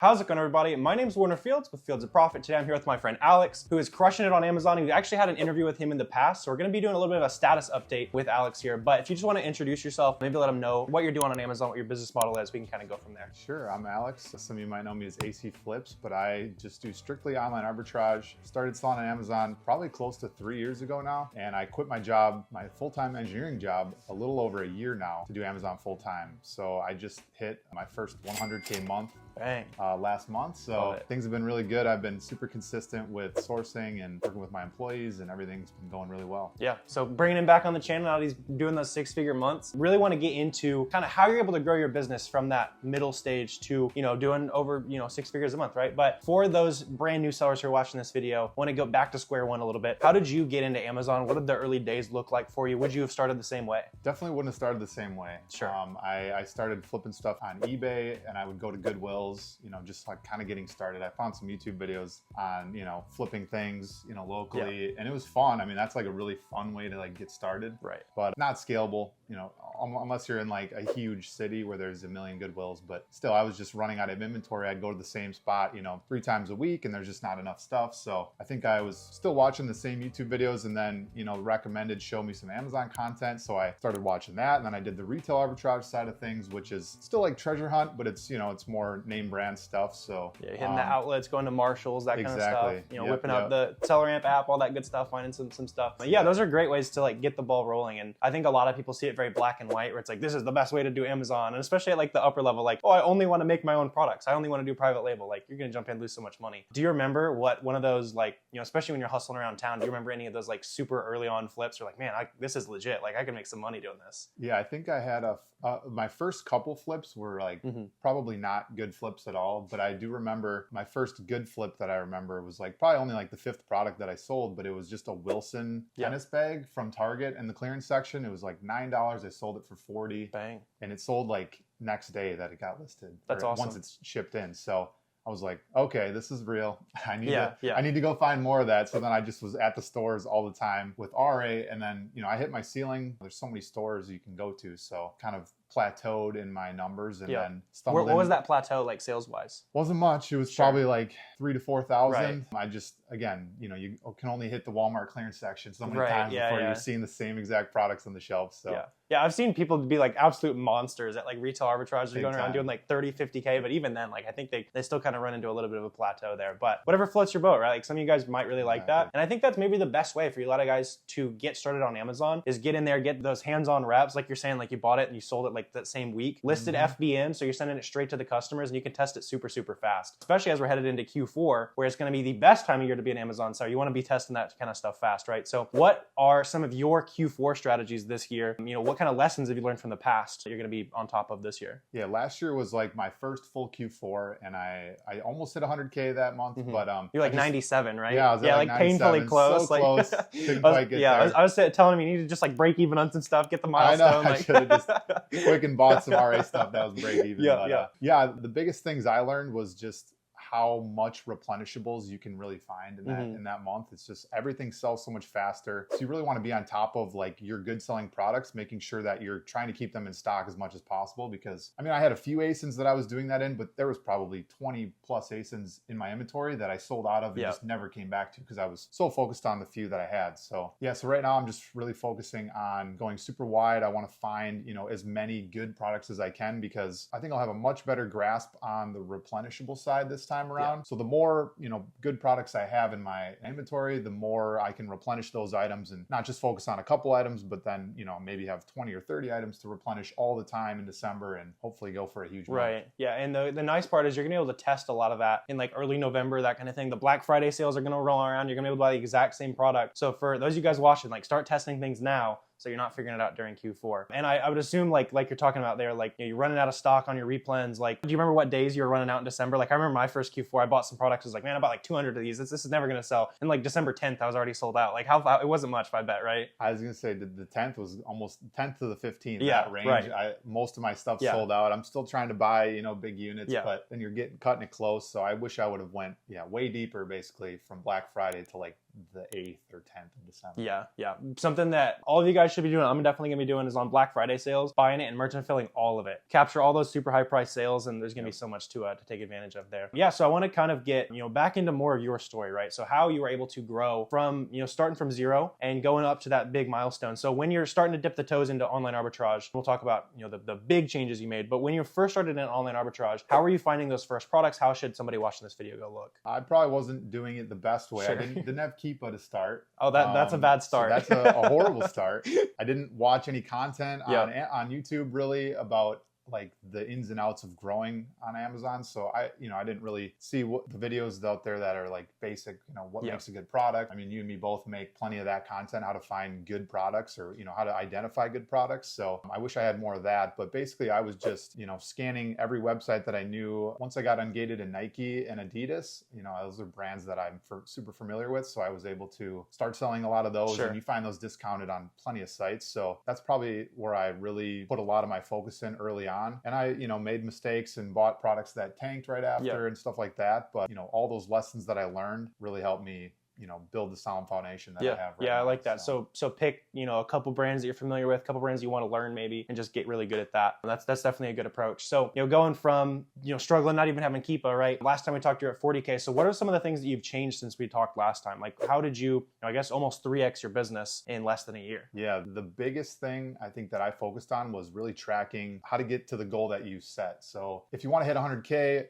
How's it going, everybody? My name is Warner Fields with Fields of Profit. Today I'm here with my friend Alex, who is crushing it on Amazon. We've actually had an interview with him in the past, so we're going to be doing a little bit of a status update with Alex here. But if you just want to introduce yourself, maybe let him know what you're doing on Amazon, what your business model is, we can kind of go from there. Sure, I'm Alex. Some of you might know me as AC Flips, but I just do strictly online arbitrage. Started selling on Amazon probably close to 3 years ago now, and I quit my job, my full-time engineering job, a little over a year now to do Amazon full-time. So I just hit my first 100K month last month. So things have been really good. I've been super consistent with sourcing and working with my employees, and everything's been going really well. Yeah, so bringing him back on the channel now that he's doing those six-figure months, really want to get into kind of how you're able to grow your business from that middle stage to, doing over, 6 figures a month, right? But for those brand new sellers who are watching this video, want to go back to square one a little bit. How did you get into Amazon? What did the early days look like for you? Would you have started the same way? Definitely wouldn't have started the same way. Sure. I started flipping stuff on eBay, and I would go to Goodwills, just like kind of getting started. I found some YouTube videos on, flipping things, locally, and it was fun. I mean, that's like a really fun way to like get started, right? But not scalable, unless you're in like a huge city where there's a million Goodwills. But still, I was just running out of inventory. I'd go to the same spot, 3 times a week, and there's just not enough stuff. So I think I was still watching the same YouTube videos, and then, recommended show me some Amazon content. So I started watching that, and then I did the retail arbitrage side of things, which is still like treasure hunt, but it's, it's more name brand stuff. So yeah, hitting the outlets, going to Marshalls, that kind of stuff. Yep, whipping out the SellerAmp app, all that good stuff, finding some stuff. But yeah, those are great ways to like get the ball rolling. And I think a lot of people see it very black and white, where it's like, this is the best way to do Amazon. And especially at like the upper level, like, oh, I only want to make my own products. I only want to do private label. Like, you're going to jump in and lose so much money. Do you remember what one of those, like, especially when you're hustling around town, do you remember any of those like super early on flips? You're like, man, this is legit. Like, I can make some money doing this. Yeah, I think I had my first couple flips were like probably not good flips at all, but I do remember my first good flip that I remember was like probably only like the 5th product that I sold, but it was just a Wilson tennis bag from Target in the clearance section. It was like $9. I sold it for $40. Bang. And it sold like next day that it got listed. That's awesome. Once it's shipped in. So I was like, okay, this is real. I need to go find more of that. So then I just was at the stores all the time with RA, and then, I hit my ceiling. There's so many stores you can go to. So kind of plateaued in my numbers, and then stumbled What was that plateau like sales wise? Wasn't much. It was probably like 3,000 to 4,000. Right. I just, again, you can only hit the Walmart clearance section so many times before you're seeing the same exact products on the shelf. So yeah, I've seen people be like absolute monsters at like retail arbitrage. They're going around doing like 30, 50K, but even then, like, I think they still kind of run into a little bit of a plateau there. But whatever floats your boat, right? Like, some of you guys might really like that. And I think that's maybe the best way for a lot of guys to get started on Amazon is get in there, get those hands-on reps. Like you're saying, like you bought it and you sold it like that same week. Listed FBM, so you're sending it straight to the customers, and you can test it super, super fast. Especially as we're headed into Q4, where it's going to be the best time of year to be an Amazon seller. You want to be testing that kind of stuff fast, right? So what are some of your Q4 strategies this year? What kind of lessons have you learned from the past that you're going to be on top of this year? Yeah, last year was like my first full Q4, and I almost hit 100K that month, but you're like 97, right? Yeah, I was like painfully close. So close. Didn't quite get there. I was telling him you need to just like break even on some stuff, get the milestone. I know. I should have just quick and bought some RA stuff that was break even. The biggest things I learned was just how much replenishables you can really find in that month. It's just everything sells so much faster. So you really want to be on top of like your good selling products, making sure that you're trying to keep them in stock as much as possible. Because I mean, I had a few ASINs that I was doing that in, but there was probably 20 plus ASINs in my inventory that I sold out of and just never came back to because I was so focused on the few that I had. So so right now I'm just really focusing on going super wide. I want to find, as many good products as I can, because I think I'll have a much better grasp on the replenishable side this time around. So the more, good products I have in my inventory, the more I can replenish those items and not just focus on a couple items, but then, maybe have 20 or 30 items to replenish all the time in December and hopefully go for a huge month. Right. Yeah. And the nice part is you're going to be able to test a lot of that in like early November, that kind of thing. The Black Friday sales are going to roll around. You're going to be able to buy the exact same product. So for those of you guys watching, like, start testing things now, so you're not figuring it out during Q4. And I would assume like you're talking about there, like, you're running out of stock on your replens. Like, do you remember what days you were running out in December? Like, I remember my first Q4, I bought some products. I was like, man, I bought like 200 of these. This is never gonna sell. And like December 10th, I was already sold out. Like, it wasn't much, I bet, right? I was gonna say the 10th was almost 10th to the 15th, that range. Right. Most of my stuff sold out. I'm still trying to buy, big units, but then you're cutting it close. So I wish I would have went, way deeper basically from Black Friday to like the 8th or 10th of December. Yeah, yeah. Something that all of you guys should be doing, I'm definitely going to be doing, is on Black Friday sales, buying it and merchant filling all of it. Capture all those super high price sales, and there's going to be so much to take advantage of there. Yeah, so I want to kind of get, back into more of your story, right? So how you were able to grow from, starting from zero and going up to that big milestone. So when you're starting to dip the toes into online arbitrage, we'll talk about, the big changes you made. But when you first started in online arbitrage, how were you finding those first products? How should somebody watching this video go look? I probably wasn't doing it the best way. Sure. I didn't have Keepa to start. Oh, that's a bad start. So that's a horrible start. I didn't watch any content on YouTube really about like the ins and outs of growing on Amazon. So I didn't really see what the videos out there that are like basic, what makes a good product. I mean, you and me both make plenty of that content, how to find good products or, how to identify good products. So I wish I had more of that, but basically I was just, scanning every website that I knew. Once I got ungated in Nike and Adidas, those are brands that I'm super familiar with. So I was able to start selling a lot of those. Sure. And you find those discounted on plenty of sites. So that's probably where I really put a lot of my focus in early on. And I, made mistakes and bought products that tanked right after and stuff like that. But, all those lessons that I learned really helped me, build the solid foundation that I have right now. I like that. So pick, a couple brands that you're familiar with, a couple brands you want to learn maybe, and just get really good at that. And that's definitely a good approach. So, going from, struggling, not even having Keepa, right? Last time we talked, you're at 40K. So what are some of the things that you've changed since we talked last time? Like, how did you, I guess, almost 3x your business in less than a year? Yeah, the biggest thing I think that I focused on was really tracking how to get to the goal that you set. So if you want to hit 100K,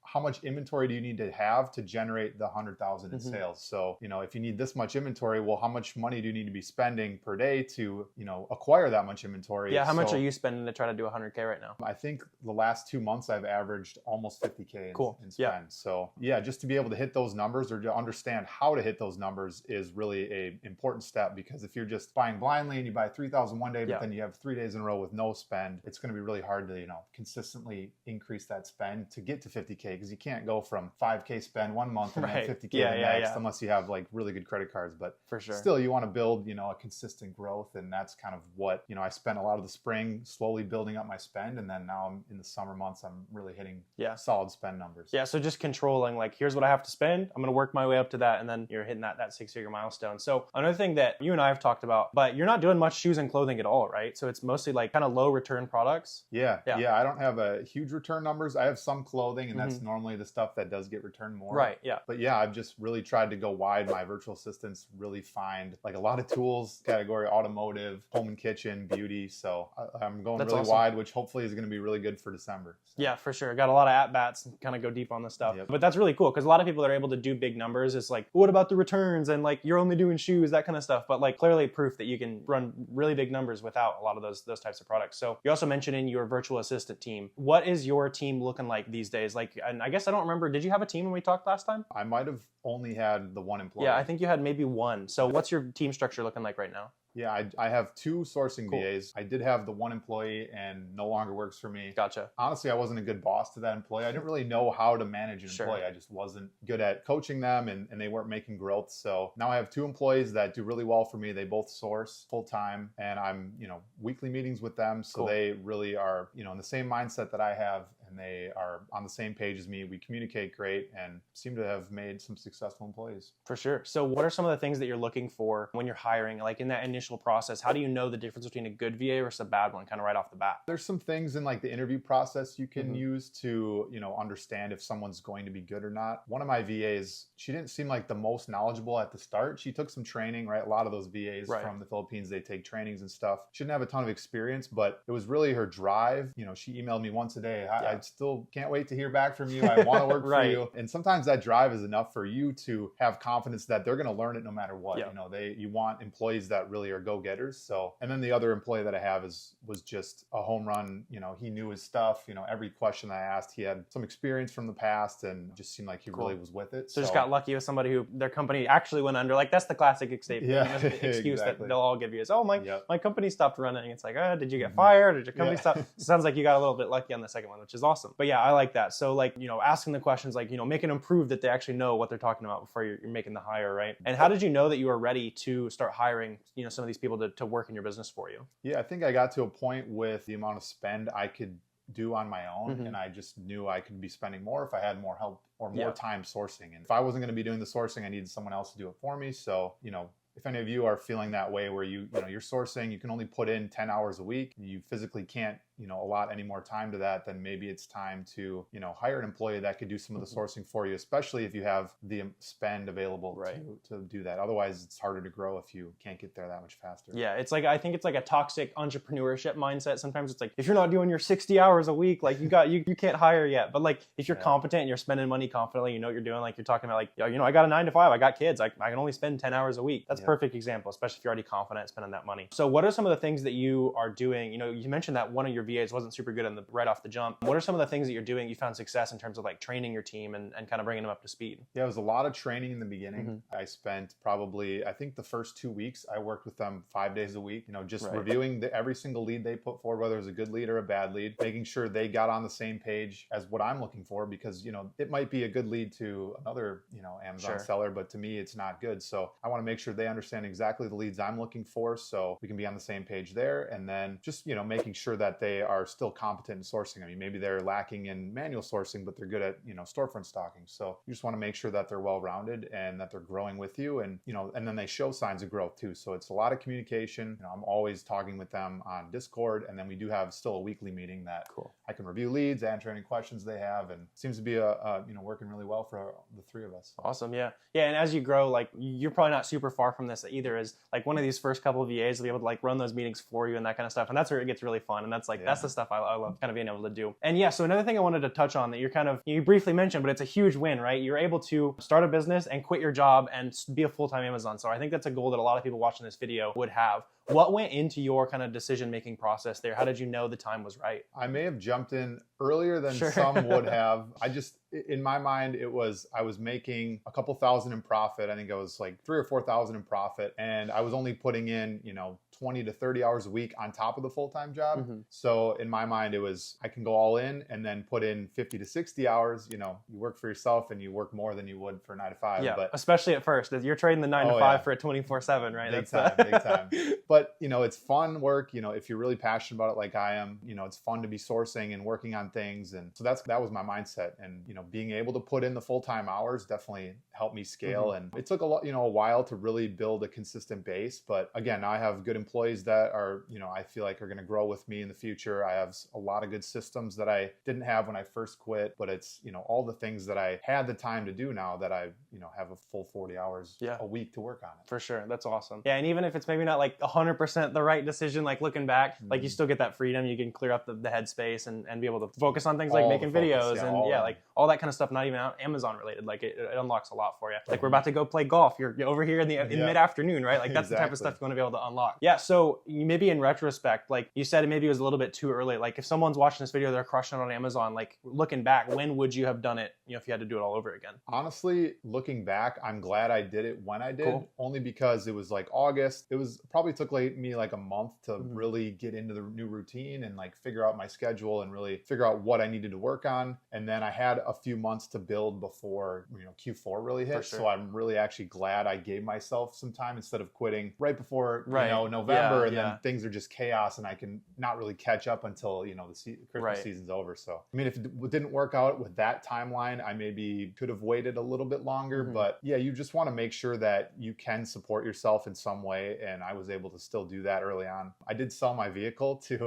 how much inventory do you need to have to generate the 100,000 in sales? So, if you need this much inventory, well, how much money do you need to be spending per day to, acquire that much inventory? Yeah. How much are you spending to try to do 100K right now? I think the last 2 months I've averaged almost 50K in spend. Yeah. So yeah, just to be able to hit those numbers or to understand how to hit those numbers is really a important step, because if you're just buying blindly and you buy 3,000 one day, but then you have 3 days in a row with no spend, it's going to be really hard to, consistently increase that spend to get to 50K. Because you can't go from 5K spend one month and then 50K the next, unless you have like really good credit cards. But for sure, still, you want to build, a consistent growth, and that's kind of what I spent a lot of the spring slowly building up my spend, and then now I'm in the summer months, I'm really hitting solid spend numbers. Yeah, so just controlling like, here's what I have to spend. I'm going to work my way up to that, and then you're hitting that 6-figure milestone. So another thing that you and I have talked about, but you're not doing much shoes and clothing at all, right? So it's mostly like kind of low return products. Yeah. I don't have a huge return numbers. I have some clothing, and that's normally the stuff that does get returned more. Right, yeah. But yeah, I've just really tried to go wide. My virtual assistants really find like a lot of tools category, automotive, home and kitchen, beauty. So I'm going really wide, which hopefully is going to be really good for December. So. Yeah, for sure. Got a lot of at-bats and kind of go deep on this stuff. Yep. But that's really cool, because a lot of people that are able to do big numbers, it's like, what about the returns? And like, you're only doing shoes, that kind of stuff. But like, clearly proof that you can run really big numbers without a lot of those types of products. So you also mentioned in your virtual assistant team, what is your team looking like these days? Like, and I guess I don't remember, did you have a team when we talked last time? I might have only had the one employee. Yeah, I think you had maybe one. So what's your team structure looking like right now? Yeah, I have 2 sourcing VAs. I did have the one employee and no longer works for me. Gotcha. Honestly, I wasn't a good boss to that employee. I didn't really know how to manage an employee. I just wasn't good at coaching them, and they weren't making growth. So now I have 2 employees that do really well for me. They both source full time, and I'm, weekly meetings with them. So they really are, in the same mindset that I have, and they are on the same page as me. We communicate great and seem to have made some successful employees. For sure. So what are some of the things that you're looking for when you're hiring, like in that initial process? How do you know the difference between a good VA versus a bad one, kind of right off the bat? There's some things in like the interview process you can use to, understand if someone's going to be good or not. One of my VAs, she didn't seem like the most knowledgeable at the start. She took some training, right? A lot of those VAs from the Philippines, they take trainings and stuff. She didn't have a ton of experience, but it was really her drive. She emailed me once a day. I still can't wait to hear back from you. I want to work for you. And sometimes that drive is enough for you to have confidence that they're going to learn it no matter what. You want employees that really are go-getters. So, and then the other employee that I have was just a home run. He knew his stuff. Every question I asked, he had some experience from the past, and just seemed like he really was with it. So just got lucky with somebody who their company actually went under. Like, that's the classic excuse that they'll all give you is, oh, my company stopped running. It's like, did you get fired? Did your company stop? It sounds like you got a little bit lucky on the second one, which is awesome. But yeah, I like that. So like, asking the questions, like, making them prove that they actually know what they're talking about before you're making the hire, right? And how did you know that you were ready to start hiring, some of these people to work in your business for you? Yeah, I think I got to a point with the amount of spend I could do on my own. And I just knew I could be spending more if I had more help or more time sourcing. And if I wasn't going to be doing the sourcing, I needed someone else to do it for me. So, if any of you are feeling that way where you're sourcing, you can only put in 10 hours a week, you physically can't, allot any more time to that, then maybe it's time to, hire an employee that could do some of the sourcing for you, especially if you have the spend available to do that. Otherwise, it's harder to grow if you can't get there that much faster. Yeah, I think it's like a toxic entrepreneurship mindset. Sometimes it's like, if you're not doing your 60 hours a week, like you can't hire yet. But like, if you're competent and you're spending money confidently, you know what you're doing, like you're talking about like, I got a 9 to 5, I got kids, I can only spend 10 hours a week. That's a perfect example, especially if you're already confident spending that money. So what are some of the things that you are doing? You mentioned that one of your VAs wasn't super good right off the jump. What are some of the things that you're doing you found success in terms of like training your team and kind of bringing them up to speed? Yeah, it was a lot of training in the beginning. I spent probably, I think the first 2 weeks, I worked with them 5 days a week, just reviewing every single lead they put forward, whether it was a good lead or a bad lead, making sure they got on the same page as what I'm looking for, because, it might be a good lead to another, Amazon seller, but to me, it's not good. So I want to make sure they understand exactly the leads I'm looking for, so we can be on the same page there. And then just, making sure that they are still competent in sourcing. I mean, maybe they're lacking in manual sourcing, but they're good at, storefront stocking. So you just want to make sure that they're well-rounded and that they're growing with you. And, and then they show signs of growth too. So it's a lot of communication. I'm always talking with them on Discord. And then we do have still a weekly meeting that I can review leads, answer any questions they have. And it seems to be working really well for the three of us. Awesome. Yeah. Yeah. And as you grow, like you're probably not super far from this either, is like one of these first couple of VAs will be able to like run those meetings for you and that kind of stuff. And that's where it gets really fun. And that's like, that's the stuff I love kind of being able to do. And yeah, so another thing I wanted to touch on that you briefly mentioned, but it's a huge win, right? You're able to start a business and quit your job and be a full-time Amazon seller. I think that's a goal that a lot of people watching this video would have. What went into your kind of decision-making process there? How did you know the time was right? I may have jumped in earlier than some would have. In my mind, I was making a couple thousand in profit. I think I was like 3,000 or 4,000 in profit. And I was only putting in, 20 to 30 hours a week on top of the full-time job. So in my mind, it was, I can go all in and then put in 50 to 60 hours. You work for yourself and you work more than you would for a 9 to 5. Yeah, but especially at first, you're trading the 9 to 5 for a 24/7, right? Big time. But, it's fun work. If you're really passionate about it like I am, it's fun to be sourcing and working on things. And so that was my mindset. And, being able to put in the full-time hours definitely helped me scale. And it took a while to really build a consistent base. But again, I have good employees that are, I feel like are going to grow with me in the future. I have a lot of good systems that I didn't have when I first quit, but it's, all the things that I had the time to do now that I, have a full 40 hours a week to work on it. For sure. That's awesome. Yeah. And even if it's maybe not like 100% the right decision, like looking back, like you still get that freedom. You can clear up the headspace and be able to focus on things like making videos and like all that kind of stuff, not even Amazon related. Like it unlocks a lot for you. Like we're about to go play golf. You're over here in mid-afternoon, right? Like that's the type of stuff you want to be able to unlock. Yeah. So maybe in retrospect, like you said, maybe it was a little bit too early. Like if someone's watching this video, they're crushing it on Amazon, like looking back, when would you have done it, if you had to do it all over again? Honestly, looking back, I'm glad I did it when I did, only because it was like August. It was probably took me like a month to really get into the new routine and like figure out my schedule and really figure out what I needed to work on. And then I had a few months to build before, Q4 really hit. Sure. So I'm really actually glad I gave myself some time instead of quitting right before, November and then things are just chaos and I can not really catch up until, the Christmas season's over. So, I mean, if it didn't work out with that timeline, I maybe could have waited a little bit longer, but yeah, you just want to make sure that you can support yourself in some way. And I was able to still do that early on. I did sell my vehicle to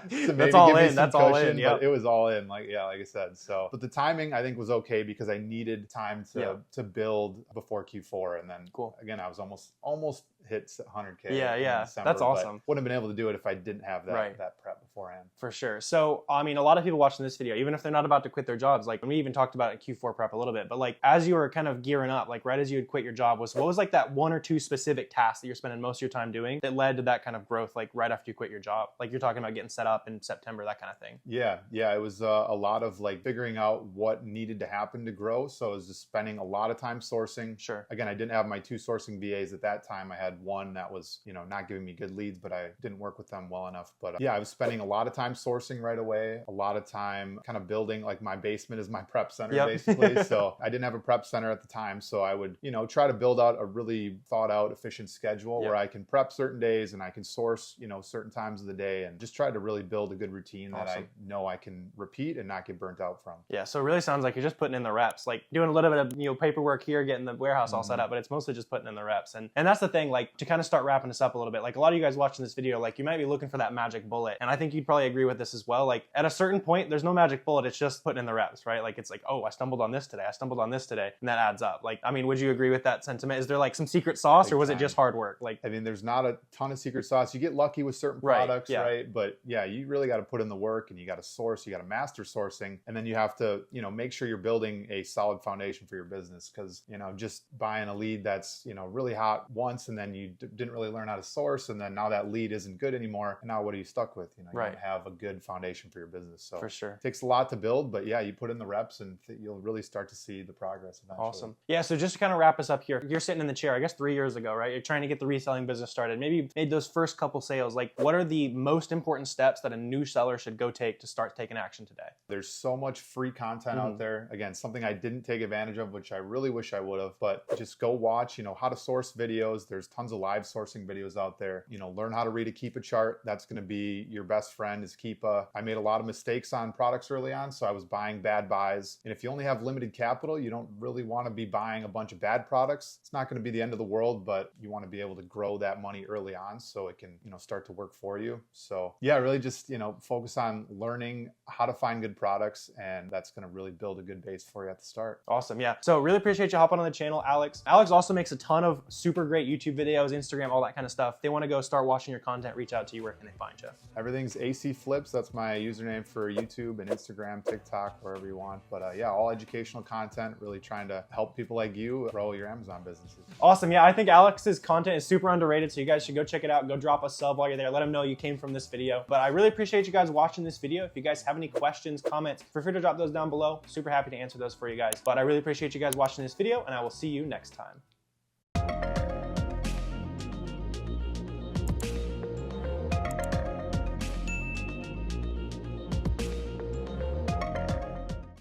maybe That's all give me in. some That's cushion, all in. Yep. But it was all in, like I said. So, but the timing I think was okay because I needed time to build before Q4, and then again I was almost hit 100K. Yeah. December, that's awesome. Wouldn't have been able to do it if I didn't have that prep beforehand. For sure. So, I mean, a lot of people watching this video, even if they're not about to quit their jobs, like we even talked about it in Q4 prep a little bit, but like as you were kind of gearing up, like right as you had quit your job, what was like that 1 or 2 specific tasks that you're spending most of your time doing that led to that kind of growth, like right after you quit your job? Like you're talking about getting set up in September, that kind of thing. Yeah. It was a lot of like figuring out what needed to happen to grow. So I was just spending a lot of time sourcing. Sure. Again, I didn't have my 2 sourcing VAs at that time. I had one that was, not giving me good leads, but I didn't work with them well enough. But yeah, I was spending a lot of time sourcing right away, a lot of time kind of building, like my basement is my prep center basically. So I didn't have a prep center at the time. So I would, try to build out a really thought out, efficient schedule where I can prep certain days and I can source, certain times of the day, and just try to really build a good routine that I know I can repeat and not get burnt out from. Yeah. So it really sounds like you're just putting in the reps, like doing a little bit of, paperwork here, getting the warehouse all set up, but it's mostly just putting in the reps. And that's the thing, like to kind of start wrapping this up a little bit, like a lot of you guys watching this video, like you might be looking for that magic bullet. And I think you'd probably agree with this as well. Like at a certain point, there's no magic bullet. It's just putting in the reps, right? Like it's like, oh, I stumbled on this today. I stumbled on this today. And that adds up. Like, I mean, would you agree with that sentiment? Is there like some secret sauce or was it just hard work? Like, I mean, there's not a ton of secret sauce. You get lucky with certain products, right? But yeah, you really got to put in the work, and you got to source, you got to master sourcing. And then you have to, make sure you're building a solid foundation for your business. Cause, just buying a lead that's, really hot once, and then you didn't really learn how to source. And then now that lead isn't good anymore. And now what are you stuck with? You don't have a good foundation for your business. So for sure, it takes a lot to build, but yeah, you put in the reps and you'll really start to see the progress eventually. Awesome. Yeah. So just to kind of wrap us up here, you're sitting in the chair, I guess 3 years ago, right? You're trying to get the reselling business started. Maybe you made those first couple sales. Like what are the most important steps that a new seller should go take to start taking action today? There's so much free content out there. Again, something I didn't take advantage of, which I really wish I would have, but just go watch, how to source videos. There's tons of live sourcing videos out there. Learn how to read a Keepa chart. That's going to be your best friend is Keepa. I made a lot of mistakes on products early on, so I was buying bad buys. And if you only have limited capital, you don't really want to be buying a bunch of bad products. It's not going to be the end of the world, but you want to be able to grow that money early on so it can, start to work for you. So yeah, really just, focus on learning how to find good products, and that's going to really build a good base for you at the start. Awesome. Yeah. So really appreciate you hopping on the channel, Alex. Alex also makes a ton of super great YouTube videos, Instagram, all that kind of stuff. If they want to go start watching your content, reach out to you. Where can they find you? Everything's AC Flips. That's my username for YouTube and Instagram, TikTok, wherever you want. But yeah, all educational content, really trying to help people like you grow your Amazon businesses. Awesome. Yeah, I think Alex's content is super underrated, so you guys should go check it out. Go drop a sub while you're there. Let him know you came from this video. But I really appreciate you guys watching this video. If you guys have any questions, comments, feel free to drop those down below. Super happy to answer those for you guys. But I really appreciate you guys watching this video, and I will see you next time.